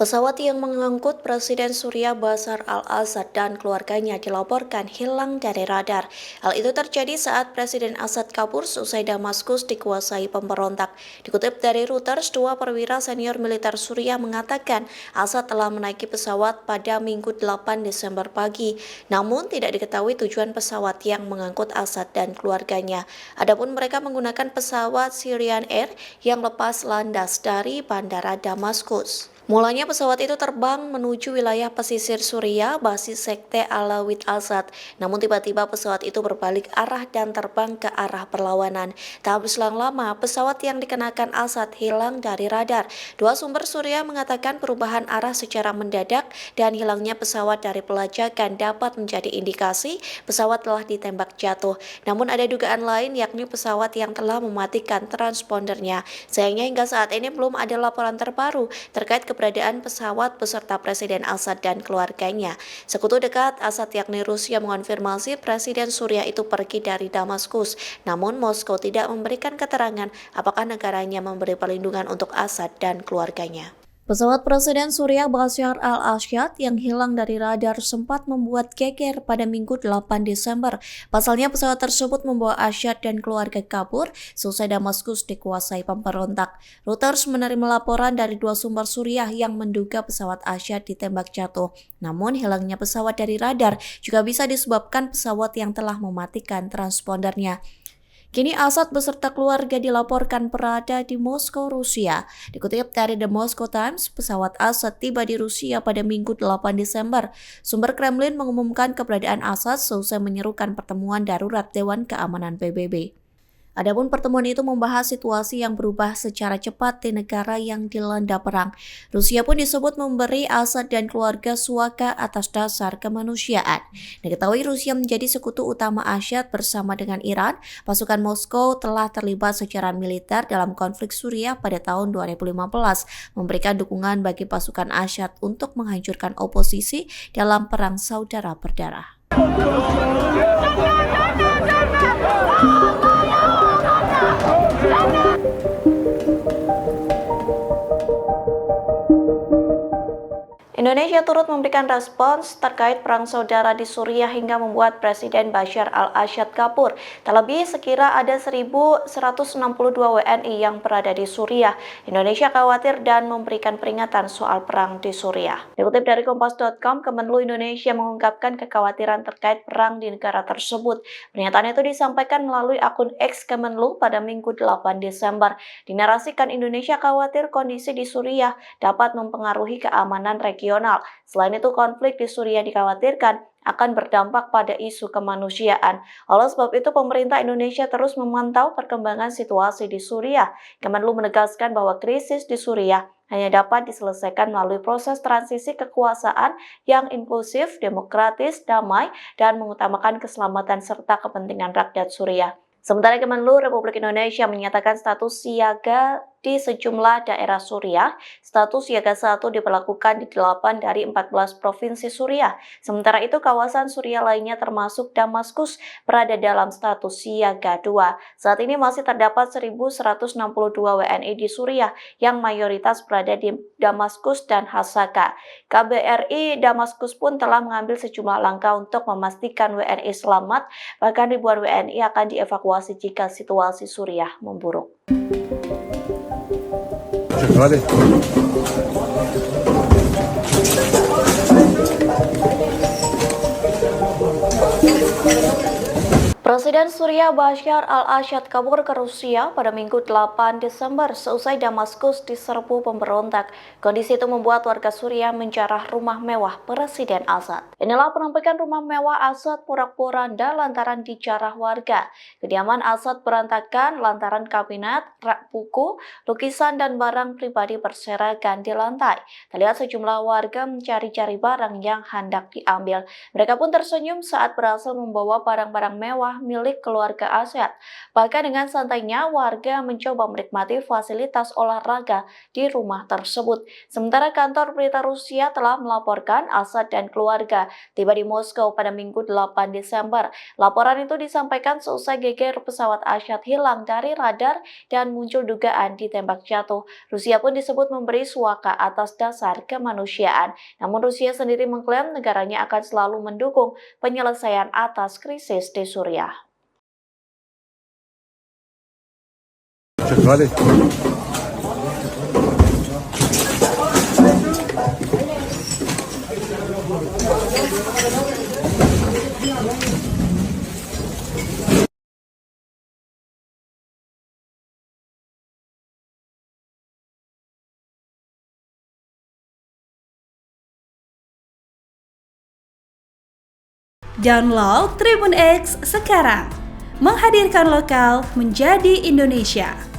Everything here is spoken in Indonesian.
Pesawat yang mengangkut Presiden Suriah Bashar al-Assad dan keluarganya dilaporkan hilang dari radar. Hal itu terjadi saat Presiden Assad kabur seusai Damaskus dikuasai pemberontak. Dikutip dari Reuters, dua perwira senior militer Suriah mengatakan Assad telah menaiki pesawat pada Minggu 8 Desember pagi. Namun tidak diketahui tujuan pesawat yang mengangkut Assad dan keluarganya. Adapun mereka menggunakan pesawat Syrian Air yang lepas landas dari Bandara Damaskus. Mulanya pesawat itu terbang menuju wilayah pesisir Suriah, basis sekte Alawid Assad. Namun tiba-tiba pesawat itu berbalik arah dan terbang ke arah perlawanan. Tak berselang lama, pesawat yang dikenakan Assad hilang dari radar. Dua sumber Suriah mengatakan perubahan arah secara mendadak dan hilangnya pesawat dari pelacakan dapat menjadi indikasi pesawat telah ditembak jatuh. Namun ada dugaan lain, yakni pesawat yang telah mematikan transpondernya. Sayangnya hingga saat ini belum ada laporan terbaru terkait keberadaan pesawat beserta Presiden Assad dan keluarganya. Sekutu dekat Assad yakni Rusia mengonfirmasi Presiden Suriah itu pergi dari Damaskus. Namun Moskow tidak memberikan keterangan apakah negaranya memberi perlindungan untuk Assad dan keluarganya. Pesawat Presiden Suriah Bashar al-Assad yang hilang dari radar sempat membuat geger pada Minggu 8 Desember. Pasalnya pesawat tersebut membawa Assad dan keluarga kabur seusai Damaskus dikuasai pemberontak. Reuters menerima laporan dari dua sumber Suriah yang menduga pesawat Assad ditembak jatuh. Namun hilangnya pesawat dari radar juga bisa disebabkan pesawat yang telah mematikan transpondernya. Kini Assad beserta keluarga dilaporkan berada di Moskow, Rusia. Dikutip dari The Moscow Times, pesawat Assad tiba di Rusia pada Minggu 8 Desember. Sumber Kremlin mengumumkan keberadaan Assad seusai menyerukan pertemuan darurat Dewan Keamanan PBB. Adapun pertemuan itu membahas situasi yang berubah secara cepat di negara yang dilanda perang. Rusia pun disebut memberi Assad dan keluarga suaka atas dasar kemanusiaan. Diketahui Rusia menjadi sekutu utama Assad bersama dengan Iran. Pasukan Moskow telah terlibat secara militer dalam konflik Suriah pada tahun 2015, memberikan dukungan bagi pasukan Assad untuk menghancurkan oposisi dalam perang saudara berdarah. Indonesia turut memberikan respons terkait perang saudara di Suriah hingga membuat Presiden Bashar al-Assad kabur. Terlebih sekira ada 1.162 WNI yang berada di Suriah. Indonesia khawatir dan memberikan peringatan soal perang di Suriah. Dikutip dari Kompas.com, Kemenlu Indonesia mengungkapkan kekhawatiran terkait perang di negara tersebut. Pernyataan itu disampaikan melalui akun X Kemenlu pada Minggu 8 Desember. Dinarasikan Indonesia khawatir kondisi di Suriah dapat mempengaruhi keamanan regional. Selain itu, konflik di Suriah dikhawatirkan akan berdampak pada isu kemanusiaan. Oleh sebab itu, pemerintah Indonesia terus memantau perkembangan situasi di Suriah. Kemenlu menegaskan bahwa krisis di Suriah hanya dapat diselesaikan melalui proses transisi kekuasaan yang inklusif, demokratis, damai, dan mengutamakan keselamatan serta kepentingan rakyat Suriah. Sementara Kemenlu Republik Indonesia menyatakan status siaga di sejumlah daerah Suriah. Status siaga 1 diberlakukan di 8 dari 14 provinsi Suriah. Sementara itu kawasan Suriah lainnya termasuk Damaskus berada dalam status siaga 2. Saat ini masih terdapat 1.162 WNI di Suriah yang mayoritas berada di Damaskus dan Hasaka. KBRI Damaskus pun telah mengambil sejumlah langkah untuk memastikan WNI selamat, bahkan ribuan WNI akan dievakuasi jika situasi Suriah memburuk. Presiden Suriah Bashar al-Assad kabur ke Rusia pada Minggu 8 Desember seusai Damaskus diserbu pemberontak. Kondisi itu membuat warga Suriah menjarah rumah mewah Presiden Assad. Inilah penampakan rumah mewah Assad porak-poranda lantaran dijarah warga. Kediaman Assad berantakan lantaran kabinet, rak buku, lukisan dan barang pribadi berserakan di lantai. Terlihat sejumlah warga mencari-cari barang yang hendak diambil. Mereka pun tersenyum saat berhasil membawa barang-barang mewah rumah milik keluarga Asad. Bahkan dengan santainya, warga mencoba menikmati fasilitas olahraga di rumah tersebut. Sementara kantor berita Rusia telah melaporkan Asad dan keluarga tiba di Moskow pada Minggu 8 Desember. Laporan itu disampaikan seusai geger pesawat Asad hilang dari radar dan muncul dugaan ditembak jatuh. Rusia pun disebut memberi suaka atas dasar kemanusiaan. Namun Rusia sendiri mengklaim negaranya akan selalu mendukung penyelesaian atas krisis di Suriah. Download Tribun X sekarang, menghadirkan lokal menjadi Indonesia.